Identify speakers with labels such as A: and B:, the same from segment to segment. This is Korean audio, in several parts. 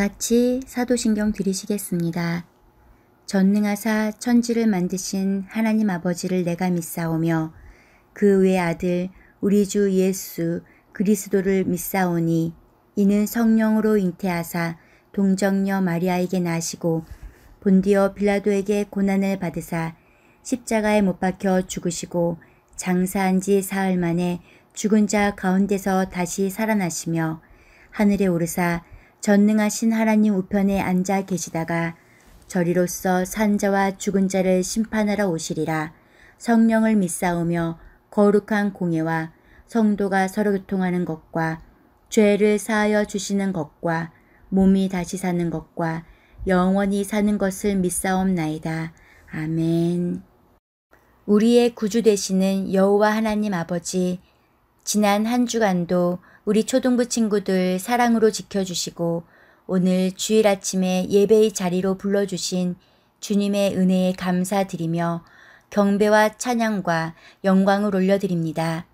A: 같이 사도신경 들으시겠습니다. 전능하사 천지를 만드신 하나님 아버지를 내가 믿사오며 그 외 아들 우리 주 예수 그리스도를 믿사오니 이는 성령으로 잉태하사 동정녀 마리아에게 나시고 본디오 빌라도에게 고난을 받으사 십자가에 못 박혀 죽으시고 장사한 지 사흘 만에 죽은 자 가운데서 다시 살아나시며 하늘에 오르사 전능하신 하나님 우편에 앉아 계시다가 저리로서 산 자와 죽은 자를 심판하러 오시리라. 성령을 믿사오며 거룩한 공예와 성도가 서로 교통하는 것과 죄를 사하여 주시는 것과 몸이 다시 사는 것과 영원히 사는 것을 믿사옵나이다. 아멘. 우리의 구주 되시는 여호와 하나님 아버지, 지난 한 주간도 우리 초등부 친구들 사랑으로 지켜주시고 오늘 주일 아침에 예배의 자리로 불러주신 주님의 은혜에 감사드리며 경배와 찬양과 영광을 올려드립니다.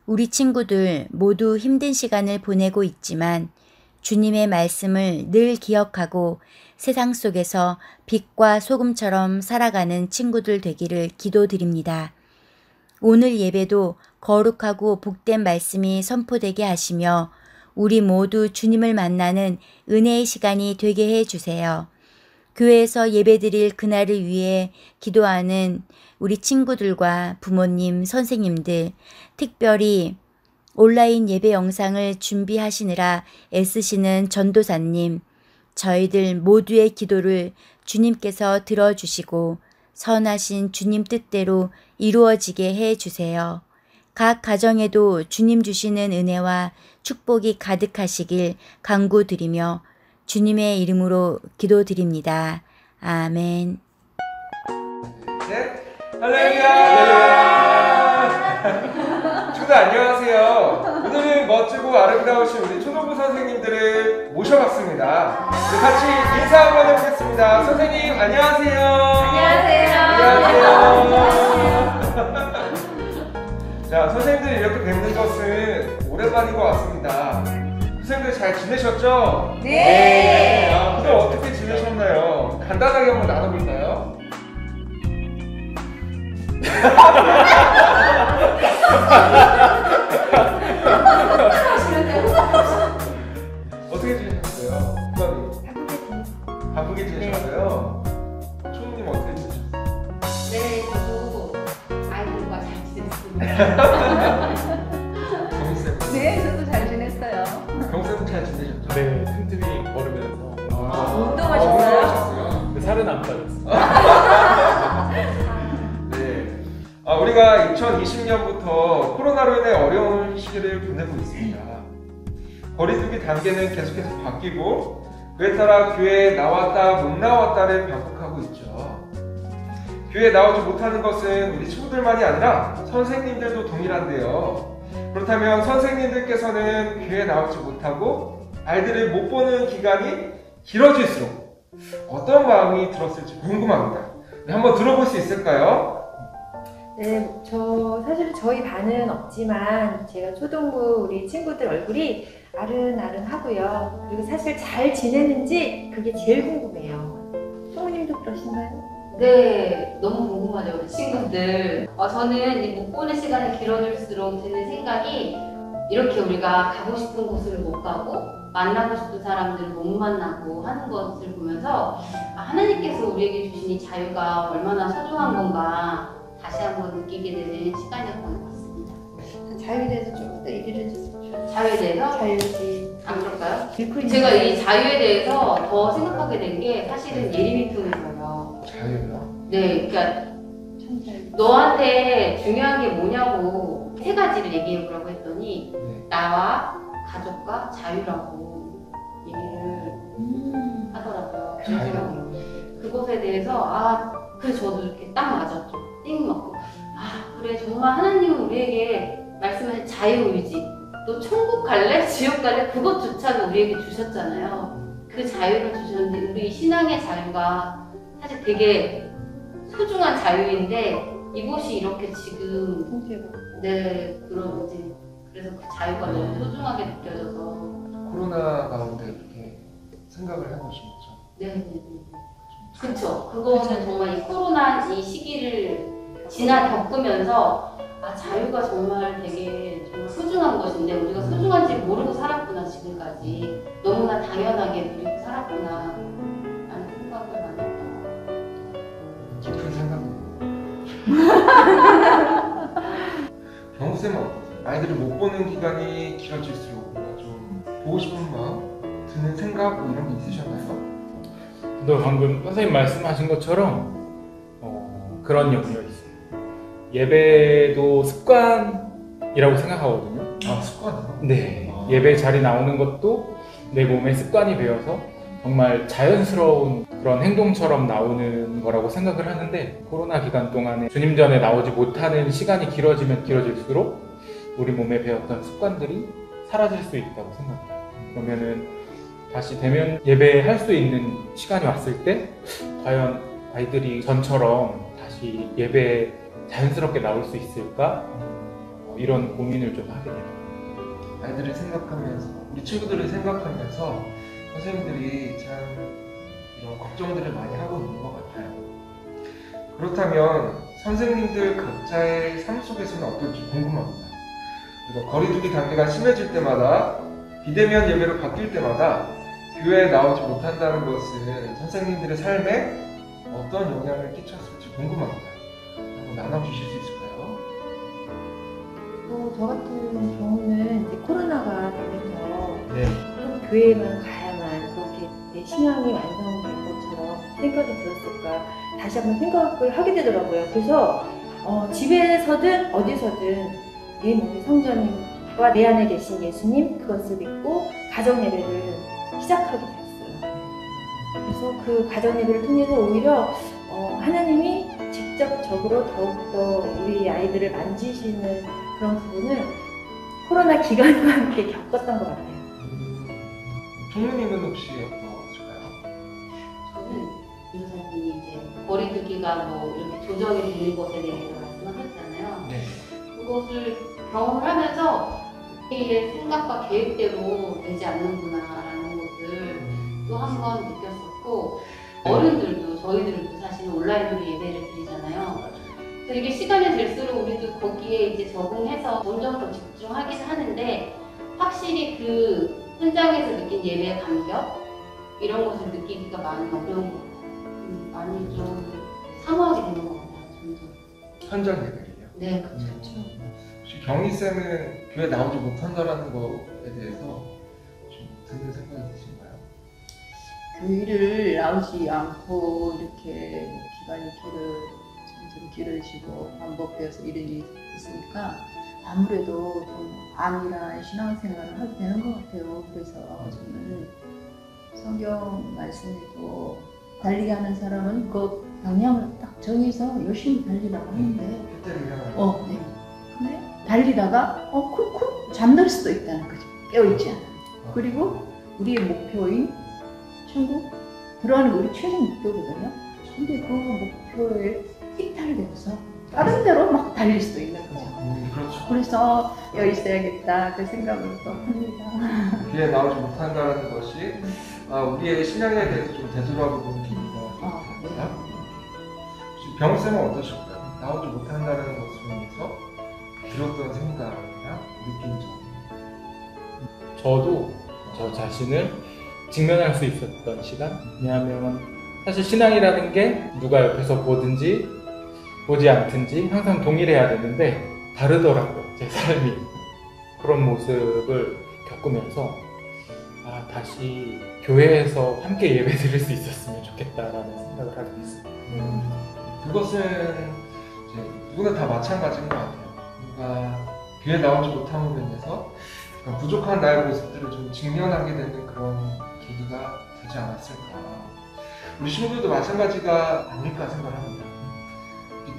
A: 우리 친구들 모두 힘든 시간을 보내고 있지만 주님의 말씀을 늘 기억하고 세상 속에서 빛과 소금처럼 살아가는 친구들 되기를 기도드립니다. 오늘 예배도 거룩하고 복된 말씀이 선포되게 하시며 우리 모두 주님을 만나는 은혜의 시간이 되게 해주세요. 교회에서 예배드릴 그날을 위해 기도하는 우리 친구들과 부모님, 선생님들, 특별히 온라인 예배 영상을 준비하시느라 애쓰시는 전도사님, 저희들 모두의 기도를 주님께서 들어주시고 선하신 주님 뜻대로 이루어지게 해주세요. 각 가정에도 주님 주시는 은혜와 축복이 가득하시길 간구드리며 주님의 이름으로 기도드립니다. 아멘.
B: 네? 할렐루야! 친구들 안녕하세요. 오늘은 멋지고 아름다우신 우리 초등부 선생님들을 모셔봤습니다. 우리 같이 인사 한번 해보겠습니다. 선생님 안녕하세요. 안녕하세요. 자, 선생님들 이렇게 뵙는 것은 오랜만인 것 같습니다. 선생님들 잘 지내셨죠?
C: 네.
B: 그럼 어떻게 지내셨나요? 간단하게 한번 나눠볼까요? 어떻게 지내셨어요? 바쁘게 지내셨어요? 초롱님 어떻게 지내셨어요?
C: 네, 저도 아이들과 잘 지냈습니다.
B: 경희쌤?
C: 네, 저도 잘 지냈어요.
B: 경희쌤은 잘 지내셨죠?
D: 네, 틈틈이 걸으면서
C: 운동하셨어요?
D: 살은 안 빠졌어요.
B: 네. 우리가 2020년부터 코로나로 인해 어려운 시기를 보내고 있습니다. 거리두기 단계는 계속해서 바뀌고 그에 따라 교회에 나왔다 못 나왔다를 반복하고 있죠. 교회에 나오지 못하는 것은 우리 친구들만이 아니라 선생님들도 동일한데요. 그렇다면 선생님들께서는 교회에 나오지 못하고 아이들을 못 보는 기간이 길어질수록 어떤 마음이 들었을지 궁금합니다. 네, 한번 들어볼 수 있을까요?
E: 네, 사실 저희 반은 없지만 제가 초등부 우리 친구들 얼굴이 아른아른하고요. 그리고 사실 잘 지내는지 그게 제일 궁금해요. 성우님도 그러신가요?
C: 네, 너무 궁금하죠, 우리 친구들. 저는 이 못 보는 시간이 길어질수록 드는 생각이 이렇게 우리가 가고 싶은 곳을 못 가고 만나고 싶은 사람들을 못 만나고 하는 것을 보면서 하나님께서 우리에게 주신 이 자유가 얼마나 소중한 건가 다시 한번 느끼게 되는 시간이었던 것 같습니다.
E: 자유에 대해서 좀 더 얘기를 해주세요.
C: 자유에 대해서?
E: 자유지.
C: 안 그럴까요?
E: 잃고 있는
C: 제가
E: 자유.
C: 이 자유에 대해서 더 생각하게 된 게 사실은 예림이 표현이에요.
B: 자유요?
C: 네, 그러니까
E: 천자유.
C: 너한테 중요한 게 뭐냐고 세 가지를 얘기해보라고 했더니
B: 네.
C: 나와 가족과 자유라고 얘기를 하더라고요. 그래서
B: 자유.
C: 그것에 대해서 그래 저도 이렇게 딱 맞았죠. 띵 맞고 그래 정말 하나님은 우리에게 말씀하신 자유의지 또 천국 갈래? 지옥 갈래? 그것조차도 우리에게 주셨잖아요. 그 자유를 주셨는데 우리 신앙의 자유가 사실 되게 소중한 자유인데 이곳이 이렇게 지금 그런 이제 그래서 그 자유가 너무 소중하게 느껴져서
B: 코로나 가운데 이렇게 생각을 해보신 거죠.
C: 네네네. 그쵸. 그거는 정말 이 코로나 이 시기를 겪으면서 아 자유가 정말 되게 정말 소중한 것인데 우리가 소중한지 모르고 살았구나 지금까지 너무나 당연하게 누리고 살았구나 라는 생각을 많이 했던
B: 깊은 생각입니다. 경우쌤은 어떠세요? 아이들을 못 보는 기간이 길어질수록 뭔가 좀 보고 싶은 마음 드는 생각 뭐 이런 게 있으셨나요?
D: 너 방금 선생님 말씀하신 것처럼 그런 염려 있어요. 예배도 습관이라고 생각하거든요.
B: 아 습관이요?
D: 네,
B: 아.
D: 예배 자리 나오는 것도 내 몸에 습관이 배어서 정말 자연스러운 그런 행동처럼 나오는 거라고 생각을 하는데 코로나 기간 동안에 주님 전에 나오지 못하는 시간이 길어지면 길어질수록 우리 몸에 배웠던 습관들이 사라질 수 있다고 생각해요. 그러면은 다시 대면 예배할 수 있는 시간이 왔을 때 과연 아이들이 전처럼 다시 예배에 자연스럽게 나올 수 있을까? 이런 고민을 좀 하게 돼요.
B: 아이들을 생각하면서 우리 친구들을 생각하면서 선생님들이 참 이런 걱정들을 많이 하고 있는 것 같아요. 그렇다면 선생님들 각자의 삶 속에서는 어떨지 궁금합니다. 그리고 거리두기 단계가 심해질 때마다 비대면 예배로 바뀔 때마다 교회에 나오지 못한다는 것은 선생님들의 삶에 어떤 영향을 끼쳤을지 궁금합니다. 한번 나눠주실 수 있을까요?
E: 저 같은 경우는 이제 코로나가 되면서
B: 네.
E: 꼭 교회만 가야만 그렇게 내 신앙이 완성된 것처럼 생각이 들었을까 다시 한번 생각을 하게 되더라고요. 그래서 집에서든 어디서든 내 몸의 성전님과 내 안에 계신 예수님 그것을 믿고 가정 예배를 시작하게 되었어요. 그래서 그 가정 예배를 통해서 오히려 하나님이 직접적으로 더욱더 우리 아이들을 만지시는 그런 부분을 코로나 기간과 함께 겪었던 것 같아요.
B: 총무님은 혹시 어떠실까요?
C: 저는 이 선생님이 이제 거리두기가 뭐 이렇게 조정이 되는 것에 대해서 말씀하셨잖아요.
B: 네.
C: 그것을 경험을 하면서 내 생각과 계획대로 되지 않는구나라는 것을 또 한 번 느꼈었고 어른들도 저희들도 사실 온라인으로 예배를 드리잖아요. 그래서 이게 시간이 될수록 우리도 거기에 이제 적응해서 점점 더 집중하긴 하는데 확실히 그 현장에서 느낀 예배의 감격 이런 것을 느끼기가 많이 어려운 것 같아요. 많이 좀 사모하게 되는 것 같아요. 점점.
B: 현장 예배를요?
C: 네, 그렇죠.
B: 혹시 경희쌤은 교회 나오지 못한다는 거에 대해서 좀 드는 생각이 드신가요?
F: 교회를 나오지 않고 이렇게 기간이 점점 길어지고 반복되어서 이런 일이 있으니까 아무래도 좀 안일한 신앙생활을 하게 되는 것 같아요. 그래서 저는 성경 말씀에도 달리기 하는 사람은 그 방향을 딱 정해서 열심히 달리라고 하는데 네. 근데 달리다가 쿵쿵 잠들 수도 있다는 거죠. 깨어있지 않아. 그리고 우리의 목표인 천국 들어가는 게 우리 최종 목표거든요. 근데 그 목표에 이탈되어서 다른 데로 막 달릴 수도 있는 거죠.
B: 그렇죠.
F: 그래서 여기 있어야겠다 그 생각을 또 합니다.
B: 교회에 나오지 못한다는 것이 우리의 신앙에 대해서 좀 되돌아보는 계기가 됩니다. 혹시 병쌤은 어떠실까요? 나오지 못한다는 것으로 인해서 들었던 생각이나 느낀 점.
D: 저도 저 자신을 직면할 수 있었던 시간? 왜냐하면 사실 신앙이라는 게 누가 옆에서 보든지 보지 않든지 항상 동일해야 되는데 다르더라고요, 제 삶이. 그런 모습을 겪으면서 다시 교회에서 함께 예배 드릴 수 있었으면 좋겠다라는 생각을 하게 됐어요.
B: 그것은 이제 누구나 다 마찬가지인 것 같아요. 누가 교회 나오지 못함으로 인해서 부족한 나의 모습들을 좀 직면하게 되는 그런 계기가 되지 않았을까. 우리 친구들도 마찬가지가 아닐까 생각합니다.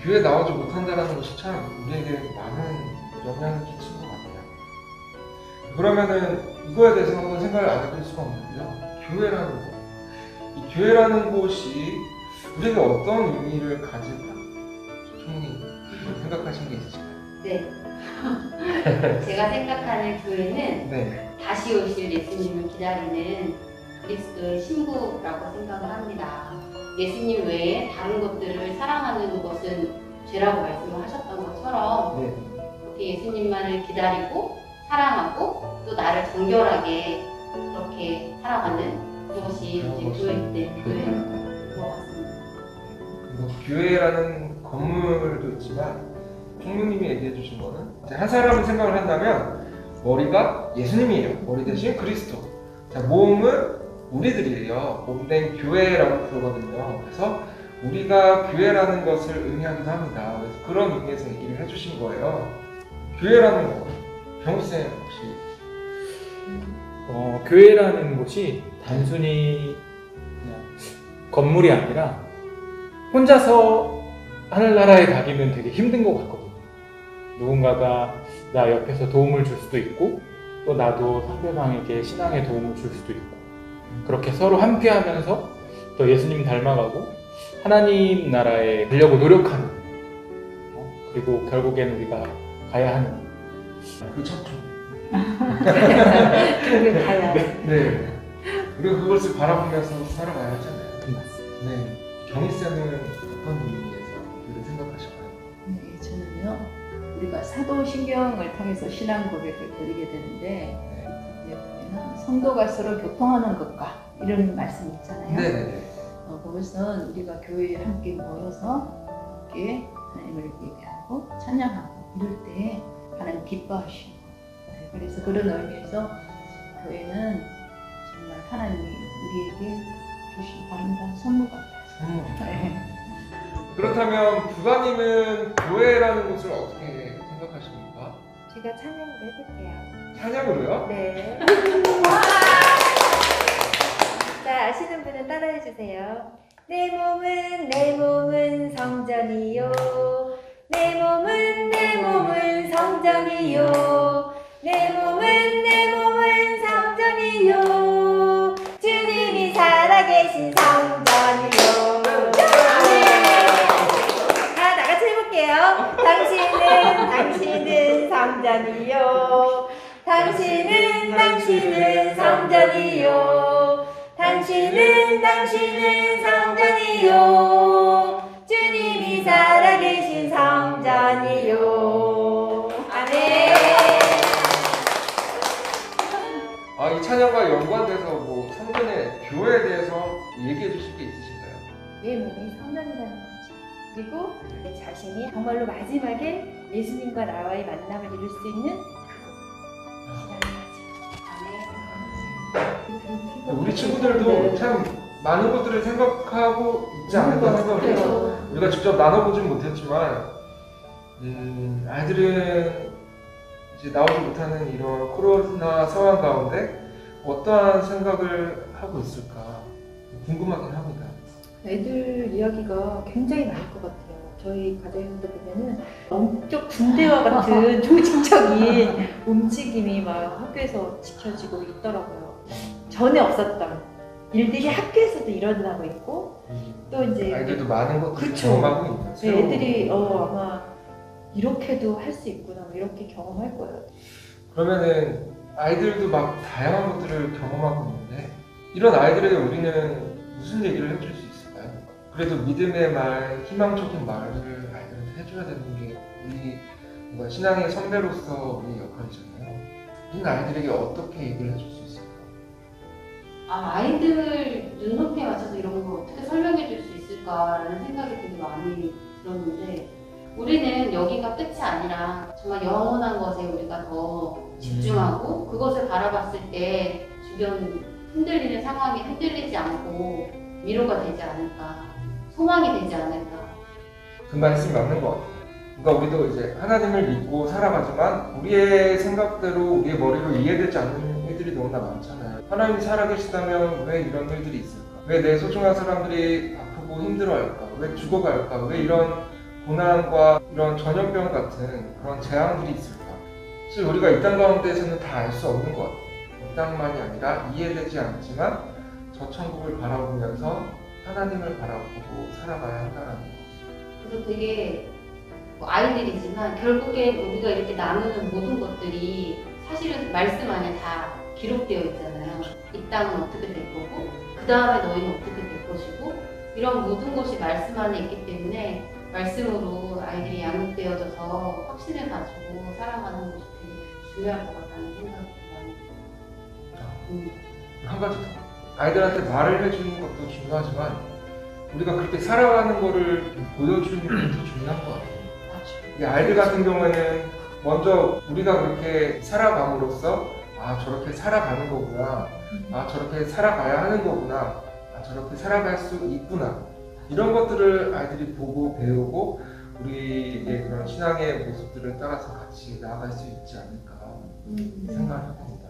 B: 교회 나오지 못한다는 것이 참 우리에게 많은 영향을 끼친 것 같아요. 그러면은 이거에 대해서 한번 생각을 안 해볼 수가 없는데요. 교회라는 것. 이 교회라는 곳이 우리에게 어떤 의미를 가질까? 총리 생각하신 게 있으실까요?
C: 네. 제가 생각하는 교회는
B: 네.
C: 다시 오실 예수님을 기다리는 그리스도의 신부라고 생각을 합니다. 예수님 외에 다른 것들을 사랑하는 것은 죄라고 말씀을 하셨던 것처럼
B: 네.
C: 그렇게 예수님만을 기다리고 사랑하고 또 나를 정결하게 그렇게 살아가는 그것이 이제 교회인 것 같습니다.
B: 뭐 교회라는 건물도 있지만 총무님이 얘기해 주신 거는 이제 한 사람을 생각을 한다면 머리가 예수님이에요. 머리 대신 그리스도. 자, 몸은 우리들이에요. 몸된 교회라고 부르거든요. 그래서 우리가 교회라는 것을 의미하기도 합니다. 그래서 그런 의미에서 얘기를 해주신 거예요. 교회라는 거, 병우쌤 혹시?
D: 교회라는 곳이 단순히 그냥 건물이 아니라 혼자서 하늘나라에 가기는 되게 힘든 것 같거든요. 누군가가 나 옆에서 도움을 줄 수도 있고 또 나도 상대방에게 신앙의 도움을 줄 수도 있고 그렇게 서로 함께하면서 또 예수님 닮아가고 하나님 나라에 가려고 노력하는 그리고 결국에는 우리가 가야 하는
B: 그렇죠.
E: 결국엔 가야.
B: 네. 그리고 그것을 바라보면서 살아가야 하잖아요.
D: 맞습니다.
B: 네. 경희쌤은 어떤 의미에서 교회를 생각하실까요?
F: 네, 저는요. 우리가 사도신경을 통해서 신앙 고백을 드리게 되는데 이제 보면은 성도가 서로 교통하는 것과 이런 말씀 있잖아요.
B: 네네네.
F: 그것은 우리가 교회에 함께 모여서 함께 하나님을 예배하고 찬양하고 이럴 때 하나님 기뻐하시고 그래서 그런 의미에서 교회는 정말 하나님이 우리에게 주신 아름다운 선물 같아요. 네.
B: 그렇다면 부가님은 교회라는 곳을 어떻게 생각하십니까?
E: 제가 찬양을 해볼게요.
B: 찬양으로요?
E: 네. 자, 아시는 분은 따라해주세요. 내 몸은 성전이요. 내 몸은 성전이요. 내 몸은 성전이요. 주님이 살아계신 성전이요. 자, 나같이 해볼게요. 당신은 성전이요. 당신은 성전이요. 당신은 성전이요. 주님이 살아계신 성전이요. 아멘.
B: 이 찬양과 연관돼서 뭐 성전의 교회에 대해서 얘기해 주실 게 있으신가요?
E: 내 몸이 성전이라는 거지. 그리고 내 자신이 정말로 마지막에 예수님과 나와의 만남을 이룰 수 있는
B: 우리 친구들도 참 많은 것들을 생각하고 있지 않을까 생각을 해요. 우리가 직접 나눠보진 못했지만 아이들은 이제 나오지 못하는 이런 코로나 상황 가운데 어떠한 생각을 하고 있을까 궁금하긴 합니다.
E: 애들 이야기가 굉장히 많을 것 같아요. 저희 가정에서도 보면은 엄청 군대와 같은 조직적인 움직임이 막 학교에서 지켜지고 있더라고요. 전에 없었던 일들이 학교에서도 일어나고 있고 또 이제
B: 아이들도 많은 것들을
E: 그쵸.
B: 경험하고 있는
E: 네, 애들이 아마 이렇게도 할 수 있구나 이렇게 경험할 거예요.
B: 그러면은 아이들도 막 다양한 것들을 경험하고 있는데 이런 아이들에게 우리는 무슨 얘기를 해줄 수 있을까요? 그래도 믿음의 말, 희망적인 말을 아이들한테 해줘야 되는 게 우리 뭔가 신앙의 선배로서 우리 역할이잖아요. 이런 아이들에게 어떻게 얘기를 해줄 수 있을까요?
C: 아이들 눈높이에 맞춰서 이런 걸 어떻게 설명해 줄 수 있을까라는 생각이 되게 많이 들었는데 우리는 여기가 끝이 아니라 정말 영원한 것에 우리가 더 집중하고 그것을 바라봤을 때 주변 흔들리는 상황이 흔들리지 않고 위로가 되지 않을까, 소망이 되지 않을까.
B: 그 말씀이 맞는 것 같아요. 그러니까 우리도 이제 하나님을 믿고 살아가지만 우리의 생각대로 우리의 머리로 이해되지 않는 일들이 너무나 많잖아요. 하나님이 살아계시다면 왜 이런 일들이 있을까? 왜 내 소중한 사람들이 아프고 힘들어할까? 왜 죽어갈까? 왜 이런 고난과 이런 전염병 같은 그런 재앙들이 있을까? 사실 우리가 이 땅 가운데에서는 다 알 수 없는 것 같아요. 이 땅만이 아니라 이해되지 않지만 저 천국을 바라보면서 하나님을 바라보고 살아가야 한다는 것.
C: 그래서 되게 아이들이지만 결국에 우리가 이렇게 나누는 모든 것들이 사실은 말씀 안에 다 기록되어 있잖아요. 이 땅은 어떻게 될 거고 그 다음에 너희는 어떻게 될 것이고 이런 모든 것이 말씀 안에 있기 때문에 말씀으로 아이들이 양육되어져서 확신을 가지고 살아가는 것이 되게 중요할 것 같다는 생각이 많이 듭니다.
B: 한 가지 더. 아이들한테 말을 해주는 것도 중요하지만 우리가 그렇게 살아가는 거를 보여주는 것도 중요한 것 같아요. 이 아이들 같은 경우에는 먼저 우리가 그렇게 살아감으로써 아 저렇게 살아가는 거구나, 아 저렇게 살아가야 하는 거구나, 아 저렇게 살아갈 수 있구나, 이런 것들을 아이들이 보고 배우고 우리의 그런 신앙의 모습들을 따라서 같이 나아갈 수 있지 않을까 생각을 해봅니다.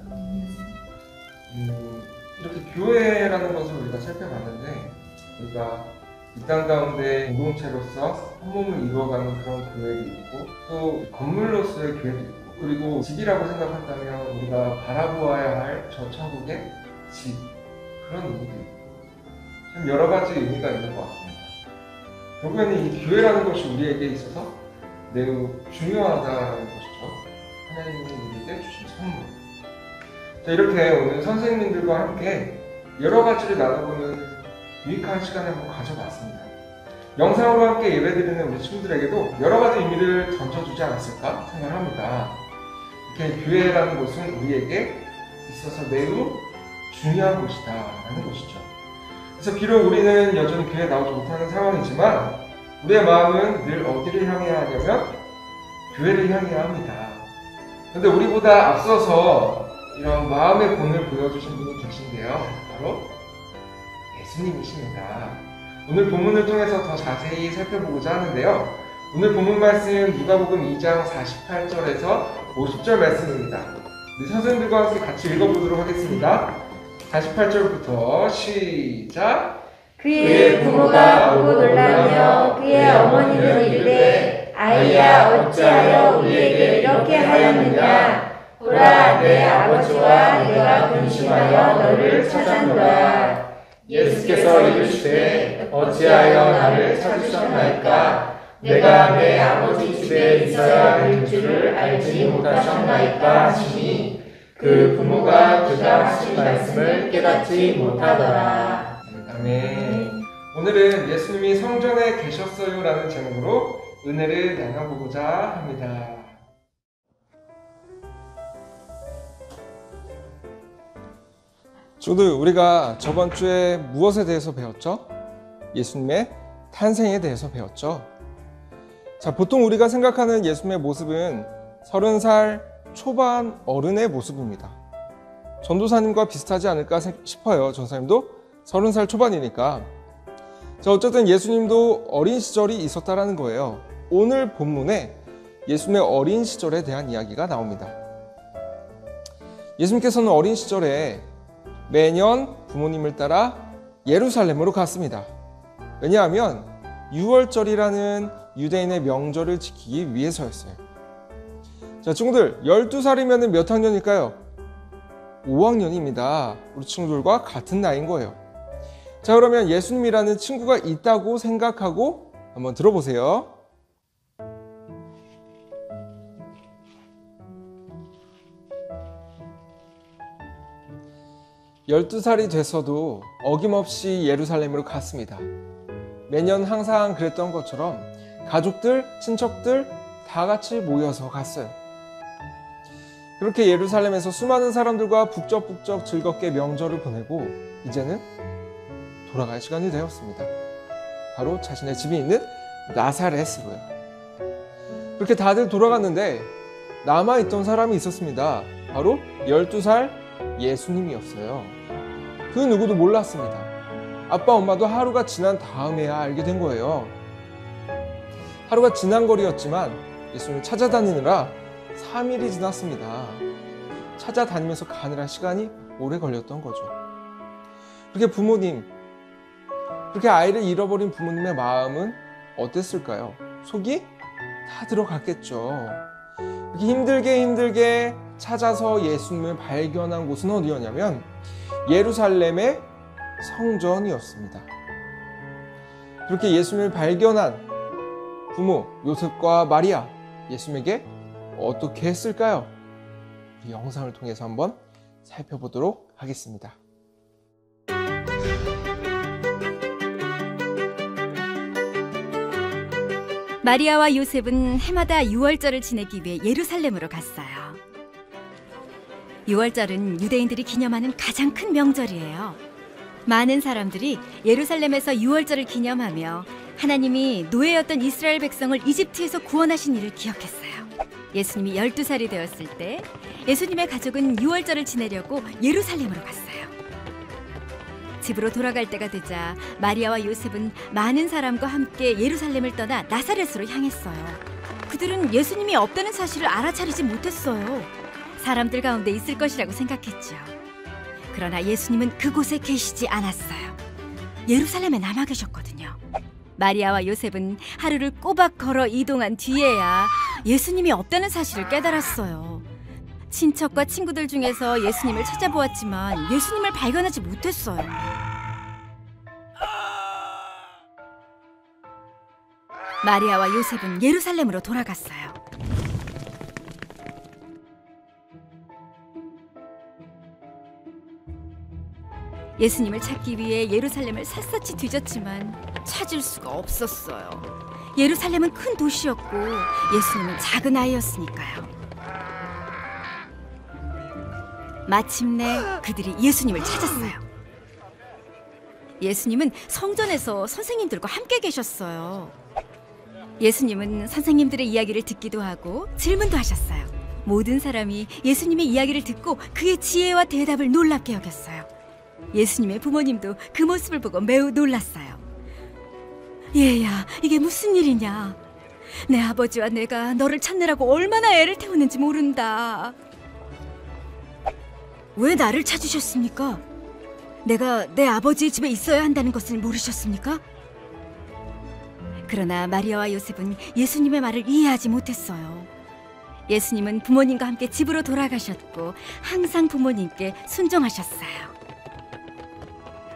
B: 이렇게 교회라는 것을 우리가 살펴봤는데 우리가 이 땅 가운데 공동체로서 한 몸을 이루어가는 그런 교회도 있고 또 건물로서의 교회도 있고 그리고 집이라고 생각한다면 우리가 바라보아야 할 저 천국의 집, 그런 의미도 있고 참 여러 가지 의미가 있는 것 같습니다. 결국에는 이 교회라는 것이 우리에게 있어서 매우 중요하다는 것이죠. 하나님이 우리에게 주신 선물. 자, 이렇게 오늘 선생님들과 함께 여러 가지를 나눠보는 유익한 시간을 한번 가져봤습니다. 영상으로 함께 예배드리는 우리 친구들에게도 여러 가지 의미를 던져주지 않았을까 생각을 합니다. 이렇게 교회라는 곳은 우리에게 있어서 매우 중요한 곳이다 라는 것이죠. 그래서 비록 우리는 여전히 교회에 나오지 못하는 상황이지만 우리의 마음은 늘 어디를 향해야 하냐면 교회를 향해야 합니다. 그런데 우리보다 앞서서 이런 마음의 본을 보여주신 분이 계신데요. 바로 예수님이십니다. 오늘 본문을 통해서 더 자세히 살펴보고자 하는데요. 오늘 본문 말씀 누가복음 2장 48절에서 50절 말씀입니다. 우리 선생님들과 함께 같이 읽어보도록 하겠습니다. 48절부터 시작.
E: 그의 부모가 보고 놀라며 그의 어머니는 이르되 아이야 어찌하여 우리에게 이렇게 하였느냐. 보라 내 아버지와 내가 근심하여 너를 찾았노라.
D: 예수께서 이르시되 어찌하여 나를 찾으셨나이까. 내가 내 아버지 집에 있어야 될 줄을 알지 못하셨나이까 하시니 그 부모가 그가 하신 말씀을 깨닫지 못하더라.
B: 아멘. 오늘은 예수님이 성전에 계셨어요 라는 제목으로 은혜를 나눠보고자 합니다. 친구들, 우리가 저번 주에 무엇에 대해서 배웠죠? 예수님의 탄생에 대해서 배웠죠. 자, 보통 우리가 생각하는 예수님의 모습은 30살 초반 어른의 모습입니다. 전도사님과 비슷하지 않을까 싶어요. 전도사님도 30살 초반이니까. 자, 어쨌든 예수님도 어린 시절이 있었다라는 거예요. 오늘 본문에 예수님의 어린 시절에 대한 이야기가 나옵니다. 예수님께서는 어린 시절에 매년 부모님을 따라 예루살렘으로 갔습니다. 왜냐하면 유월절이라는 유대인의 명절을 지키기 위해서였어요. 자, 친구들, 12살이면 몇 학년일까요? 5학년입니다. 우리 친구들과 같은 나이인 거예요. 자, 그러면 예수님이라는 친구가 있다고 생각하고 한번 들어보세요. 열두 살이 돼서도 어김없이 예루살렘으로 갔습니다. 매년 항상 그랬던 것처럼 가족들, 친척들 다 같이 모여서 갔어요. 그렇게 예루살렘에서 수많은 사람들과 북적북적 즐겁게 명절을 보내고 이제는 돌아갈 시간이 되었습니다. 바로 자신의 집이 있는 나사렛으로요. 그렇게 다들 돌아갔는데 남아있던 사람이 있었습니다. 바로 12살 예수님이었어요. 그 누구도 몰랐습니다. 아빠 엄마도 하루가 지난 다음에야 알게 된 거예요. 하루가 지난 거리였지만 예수님을 찾아다니느라 3일이 지났습니다. 찾아다니면서 가느라 시간이 오래 걸렸던 거죠. 그렇게 부모님, 그렇게 아이를 잃어버린 부모님의 마음은 어땠을까요? 속이 다 들어갔겠죠. 이렇게 힘들게 찾아서 예수님을 발견한 곳은 어디였냐면 예루살렘의 성전이었습니다. 그렇게 예수님을 발견한 부모 요셉과 마리아, 예수님에게 어떻게 했을까요? 이 영상을 통해서 한번 살펴보도록 하겠습니다.
G: 마리아와 요셉은 해마다 유월절을 지내기 위해 예루살렘으로 갔어요. 유월절은 유대인들이 기념하는 가장 큰 명절이에요. 많은 사람들이 예루살렘에서 유월절을 기념하며 하나님이 노예였던 이스라엘 백성을 이집트에서 구원하신 일을 기억했어요. 예수님이 12살이 되었을 때 예수님의 가족은 유월절을 지내려고 예루살렘으로 갔어요. 집으로 돌아갈 때가 되자 마리아와 요셉은 많은 사람과 함께 예루살렘을 떠나 나사렛으로 향했어요. 그들은 예수님이 없다는 사실을 알아차리지 못했어요. 사람들 가운데 있을 것이라고 생각했죠. 그러나 예수님은 그곳에 계시지 않았어요. 예루살렘에 남아 계셨거든요. 마리아와 요셉은 하루를 꼬박 걸어 이동한 뒤에야 예수님이 없다는 사실을 깨달았어요. 친척과 친구들 중에서 예수님을 찾아보았지만 예수님을 발견하지 못했어요. 마리아와 요셉은 예루살렘으로 돌아갔어요. 예수님을 찾기 위해 예루살렘을 샅샅이 뒤졌지만 찾을 수가 없었어요. 예루살렘은 큰 도시였고 예수님은 작은 아이였으니까요. 마침내 그들이 예수님을 찾았어요. 예수님은 성전에서 선생님들과 함께 계셨어요. 예수님은 선생님들의 이야기를 듣기도 하고 질문도 하셨어요. 모든 사람이 예수님의 이야기를 듣고 그의 지혜와 대답을 놀랍게 여겼어요. 예수님의 부모님도 그 모습을 보고 매우 놀랐어요. 얘야, 이게 무슨 일이냐? 내 아버지와 내가 너를 찾느라고 얼마나 애를 태우는지 모른다. 왜 나를 찾으셨습니까? 내가 내 아버지의 집에 있어야 한다는 것을 모르셨습니까? 그러나 마리아와 요셉은 예수님의 말을 이해하지 못했어요. 예수님은 부모님과 함께 집으로 돌아가셨고 항상 부모님께 순종하셨어요.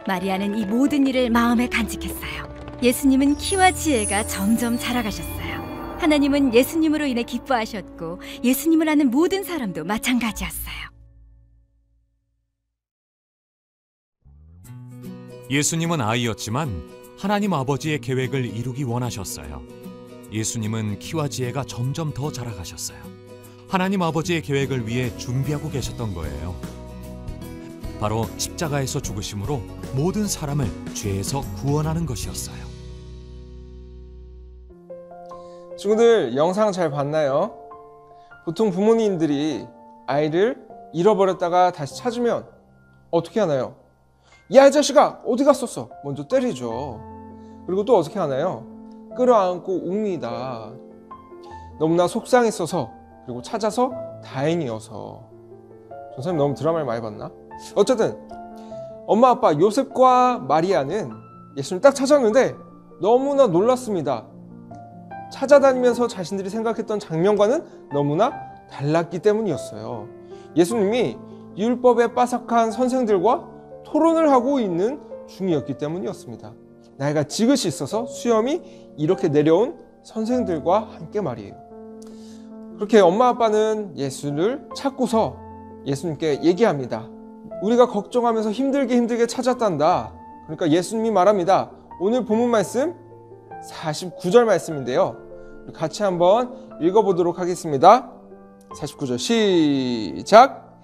G: 마리아는 이 모든 일을 마음에 간직했어요. 예수님은 키와 지혜가 점점 자라가셨어요. 하나님은 예수님으로 인해 기뻐하셨고 예수님을 아는 모든 사람도 마찬가지였어요.
H: 예수님은 아이였지만 하나님 아버지의 계획을 이루기 원하셨어요. 예수님은 키와 지혜가 점점 더 자라가셨어요. 하나님 아버지의 계획을 위해 준비하고 계셨던 거예요. 바로 십자가에서 죽으심으로 모든 사람을 죄에서 구원하는 것이었어요.
B: 친구들, 영상 잘 봤나요? 보통 부모님들이 아이를 잃어버렸다가 다시 찾으면 어떻게 하나요? 야, 이 자식아, 어디 갔었어? 먼저 때리죠. 그리고 또 어떻게 하나요? 끌어안고 웁니다. 너무나 속상했어서, 그리고 찾아서 다행이어서. 전사님 너무 드라마를 많이 봤나? 어쨌든 엄마 아빠 요셉과 마리아는 예수님을 딱 찾았는데 너무나 놀랐습니다. 찾아다니면서 자신들이 생각했던 장면과는 너무나 달랐기 때문이었어요. 예수님이 율법에 빠삭한 선생들과 토론을 하고 있는 중이었기 때문이었습니다. 나이가 지긋이 있어서 수염이 이렇게 내려온 선생들과 함께 말이에요. 그렇게 엄마 아빠는 예수를 찾고서 예수님께 얘기합니다. 우리가 걱정하면서 힘들게 찾았단다. 그러니까 예수님이 말합니다. 오늘 본문 말씀 49절 말씀인데요. 같이 한번 읽어보도록 하겠습니다. 49절 시작.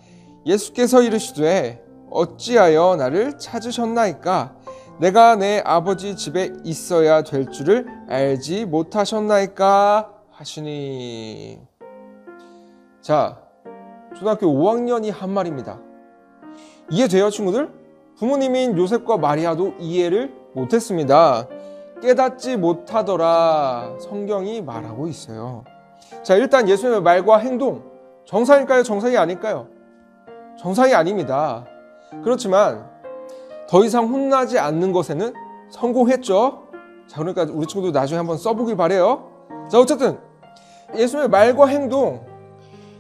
B: 예수께서 이르시되 어찌하여 나를 찾으셨나이까? 내가 내 아버지 집에 있어야 될 줄을 알지 못하셨나이까? 하시니. 자, 초등학교 5학년이 한 말입니다. 이해돼요, 친구들? 부모님인 요셉과 마리아도 이해를 못했습니다. 깨닫지 못하더라, 성경이 말하고 있어요. 자, 일단 예수님의 말과 행동, 정상일까요? 정상이 아닐까요? 정상이 아닙니다. 그렇지만 더 이상 혼나지 않는 것에는 성공했죠. 자, 그러니까 우리 친구도 나중에 한번 써보길 바래요. 자, 어쨌든 예수님의 말과 행동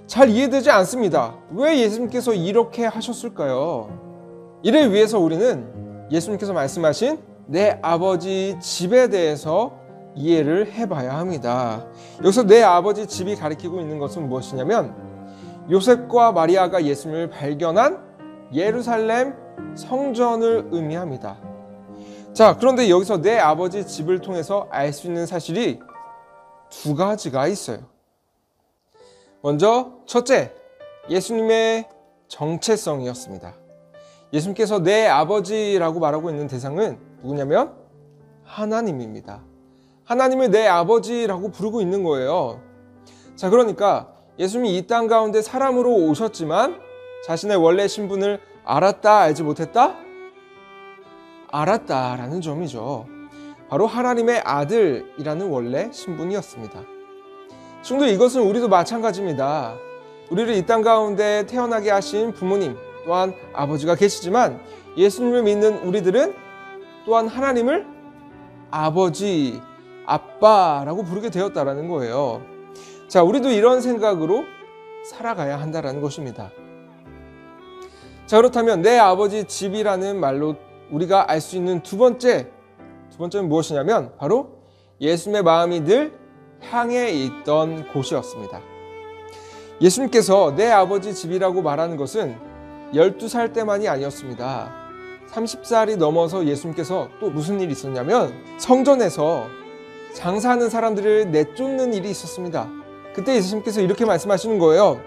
B: 잘 이해되지 않습니다. 왜 예수님께서 이렇게 하셨을까요? 이를 위해서 우리는 예수님께서 말씀하신 내 아버지 집에 대해서 이해를 해봐야 합니다. 여기서 내 아버지 집이 가리키고 있는 것은 무엇이냐면 요셉과 마리아가 예수님을 발견한 예루살렘 성전을 의미합니다. 자, 그런데 여기서 내 아버지 집을 통해서 알 수 있는 사실이 두 가지가 있어요. 먼저 첫째, 예수님의 정체성이었습니다. 예수님께서 내 아버지라고 말하고 있는 대상은 누구냐면 하나님입니다. 하나님을 내 아버지라고 부르고 있는 거예요. 자, 그러니까 예수님이 이 땅 가운데 사람으로 오셨지만 자신의 원래 신분을 알았다, 알지 못했다? 알았다라는 점이죠. 바로 하나님의 아들이라는 원래 신분이었습니다. 친구들, 이것은 우리도 마찬가지입니다. 우리를 이 땅 가운데 태어나게 하신 부모님 또한 아버지가 계시지만 예수님을 믿는 우리들은 또한 하나님을 아버지, 아빠라고 부르게 되었다라는 거예요. 자, 우리도 이런 생각으로 살아가야 한다는 것입니다. 자, 그렇다면 내 아버지 집이라는 말로 우리가 알 수 있는 두 번째는 무엇이냐면 바로 예수님의 마음이 늘 향해 있던 곳이었습니다. 예수님께서 내 아버지 집이라고 말하는 것은 12살 때만이 아니었습니다. 30살이 넘어서 예수님께서 또 무슨 일이 있었냐면 성전에서 장사하는 사람들을 내쫓는 일이 있었습니다. 그때 예수님께서 이렇게 말씀하시는 거예요.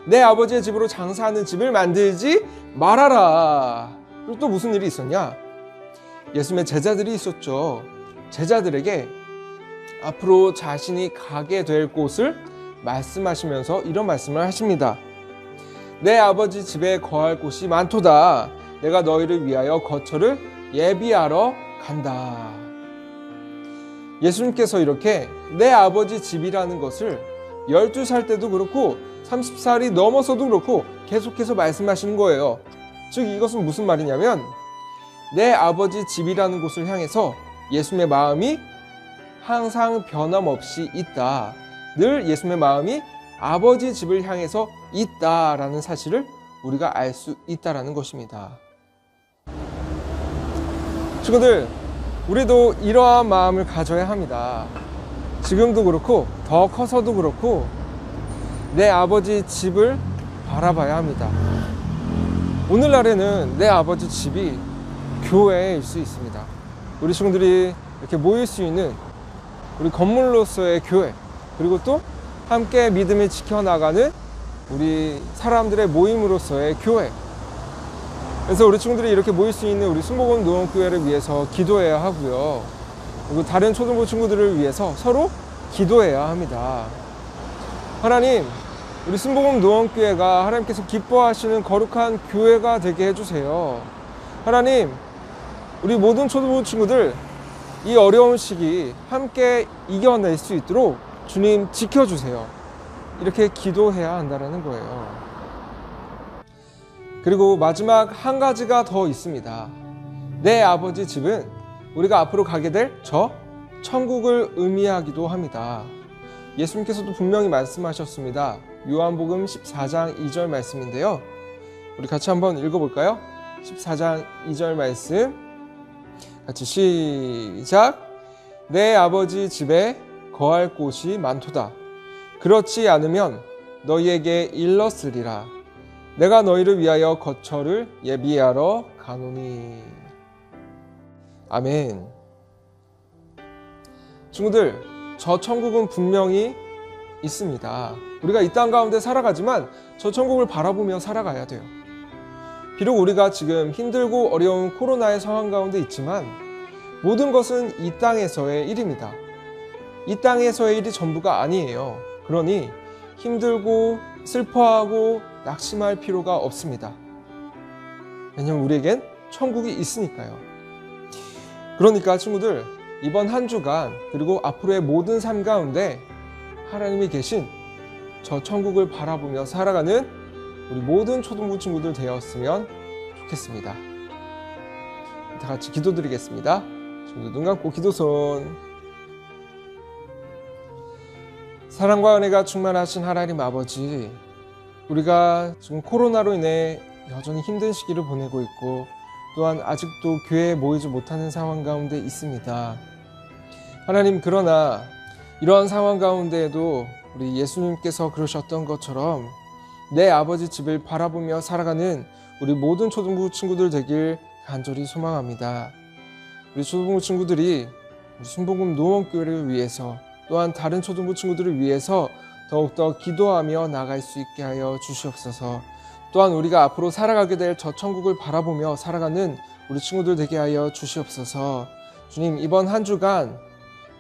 B: 내 아버지의 집으로 장사하는 집을 만들지 말아라. 그리고 또 무슨 일이 있었냐? 예수님의 제자들이 있었죠. 제자들에게 앞으로 자신이 가게 될 곳을 말씀하시면서 이런 말씀을 하십니다. 내 아버지 집에 거할 곳이 많도다. 내가 너희를 위하여 거처를 예비하러 간다. 예수님께서 이렇게 내 아버지 집이라는 것을 12살 때도 그렇고 30살이 넘어서도 그렇고 계속해서 말씀하시는 거예요. 즉 이것은 무슨 말이냐면 내 아버지 집이라는 곳을 향해서 예수님의 마음이 항상 변함없이 있다. 늘 예수님의 마음이 아버지 집을 향해서 있다라는 사실을 우리가 알 수 있다라는 것입니다. 친구들, 우리도 이러한 마음을 가져야 합니다. 지금도 그렇고 더 커서도 그렇고 내 아버지 집을 바라봐야 합니다. 오늘날에는 내 아버지 집이 교회일 수 있습니다. 우리 친구들이 이렇게 모일 수 있는 우리 건물로서의 교회, 그리고 또 함께 믿음을 지켜나가는 우리 사람들의 모임으로서의 교회. 그래서 우리 친구들이 이렇게 모일 수 있는 우리 순복음 노원교회를 위해서 기도해야 하고요. 그리고 다른 초등부 친구들을 위해서 서로 기도해야 합니다. 하나님, 우리 순복음 노원교회가 하나님께서 기뻐하시는 거룩한 교회가 되게 해주세요. 하나님, 우리 모든 초등부 친구들 이 어려운 시기 함께 이겨낼 수 있도록 주님 지켜주세요. 이렇게 기도해야 한다는 거예요. 그리고 마지막 한 가지가 더 있습니다. 내 아버지 집은 우리가 앞으로 가게 될 저 천국을 의미하기도 합니다. 예수님께서도 분명히 말씀하셨습니다. 요한복음 14장 2절 말씀인데요. 우리 같이 한번 읽어볼까요? 14장 2절 말씀 같이 시작. 내 아버지 집에 거할 곳이 많도다. 그렇지 않으면 너희에게 일렀으리라. 내가 너희를 위하여 거처를 예비하러 가노니. 아멘. 친구들, 저 천국은 분명히 있습니다. 우리가 이 땅 가운데 살아가지만 저 천국을 바라보며 살아가야 돼요. 비록 우리가 지금 힘들고 어려운 코로나의 상황 가운데 있지만 모든 것은 이 땅에서의 일입니다. 이 땅에서의 일이 전부가 아니에요. 그러니 힘들고 슬퍼하고 낙심할 필요가 없습니다. 왜냐하면 우리에겐 천국이 있으니까요. 그러니까 친구들, 이번 한 주간 그리고 앞으로의 모든 삶 가운데 하나님이 계신 저 천국을 바라보며 살아가는 우리 모든 초등부 친구들 되었으면 좋겠습니다. 다 같이 기도드리겠습니다. 친구들 눈 감고 기도손. 사랑과 은혜가 충만하신 하나님 아버지, 우리가 지금 코로나로 인해 여전히 힘든 시기를 보내고 있고 또한 아직도 교회에 모이지 못하는 상황 가운데 있습니다. 하나님, 그러나 이러한 상황 가운데에도 우리 예수님께서 그러셨던 것처럼 내 아버지 집을 바라보며 살아가는 우리 모든 초등부 친구들 되길 간절히 소망합니다. 우리 초등부 친구들이 우리 순복음 노원교회를 위해서 또한 다른 초등부 친구들을 위해서 더욱더 기도하며 나아갈 수 있게 하여 주시옵소서. 또한 우리가 앞으로 살아가게 될 저 천국을 바라보며 살아가는 우리 친구들 되게 하여 주시옵소서. 주님, 이번 한 주간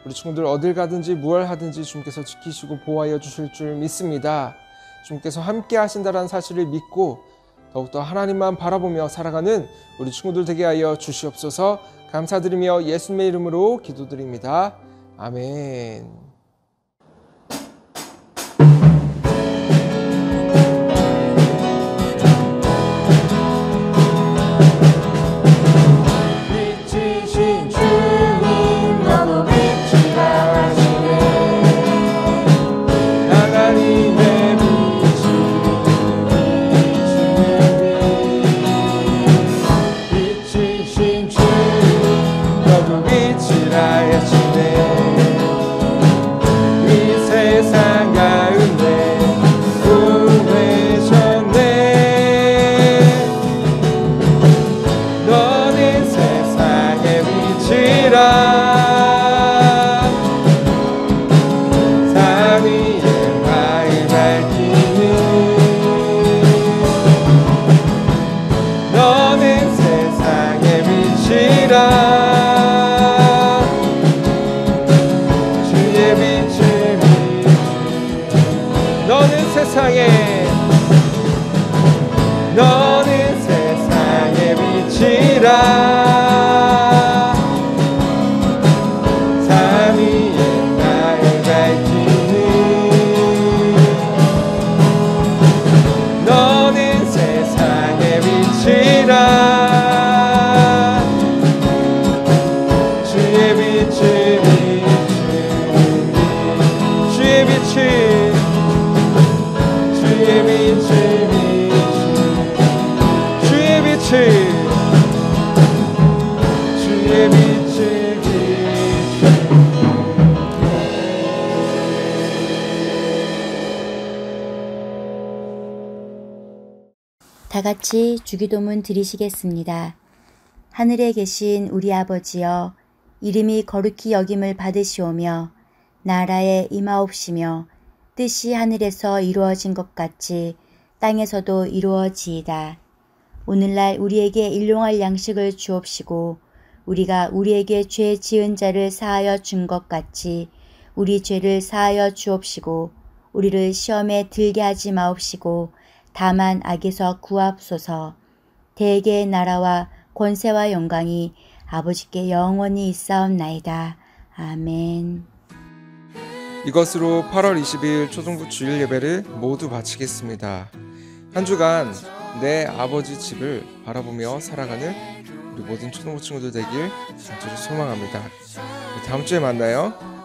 B: 우리 친구들 어딜 가든지 무얼 하든지 주님께서 지키시고 보호하여 주실 줄 믿습니다. 주님께서 함께 하신다는 사실을 믿고 더욱더 하나님만 바라보며 살아가는 우리 친구들 되게 하여 주시옵소서. 감사드리며 예수님의 이름으로 기도드립니다. 아멘. 너는 세상의 빛이라. 삶 위에 나를 밝히는 너는 세상의 빛이라. 주의 빛을 비추니 주의 빛을 주의 빛을 주의 빛을
A: 다 같이 주기도문 드리시겠습니다. 하늘에 계신 우리 아버지여, 이름이 거룩히 여김을 받으시오며 나라에 임하옵시며 뜻이 하늘에서 이루어진 것 같이 땅에서도 이루어지이다. 오늘날 우리에게 일용할 양식을 주옵시고 우리가 우리에게 죄 지은 자를 사하여 준 것 같이 우리 죄를 사하여 주옵시고 우리를 시험에 들게 하지 마옵시고 다만 악에서 구하옵소서. 대개의 나라와 권세와 영광이 아버지께 영원히 있사옵나이다. 아멘.
B: 이것으로 8월 20일 초등부 주일 예배를 모두 마치겠습니다. 한 주간 내 아버지 집을 바라보며 살아가는 우리 모든 초등부 친구들 되길 간절히 소망합니다. 다음 주에 만나요.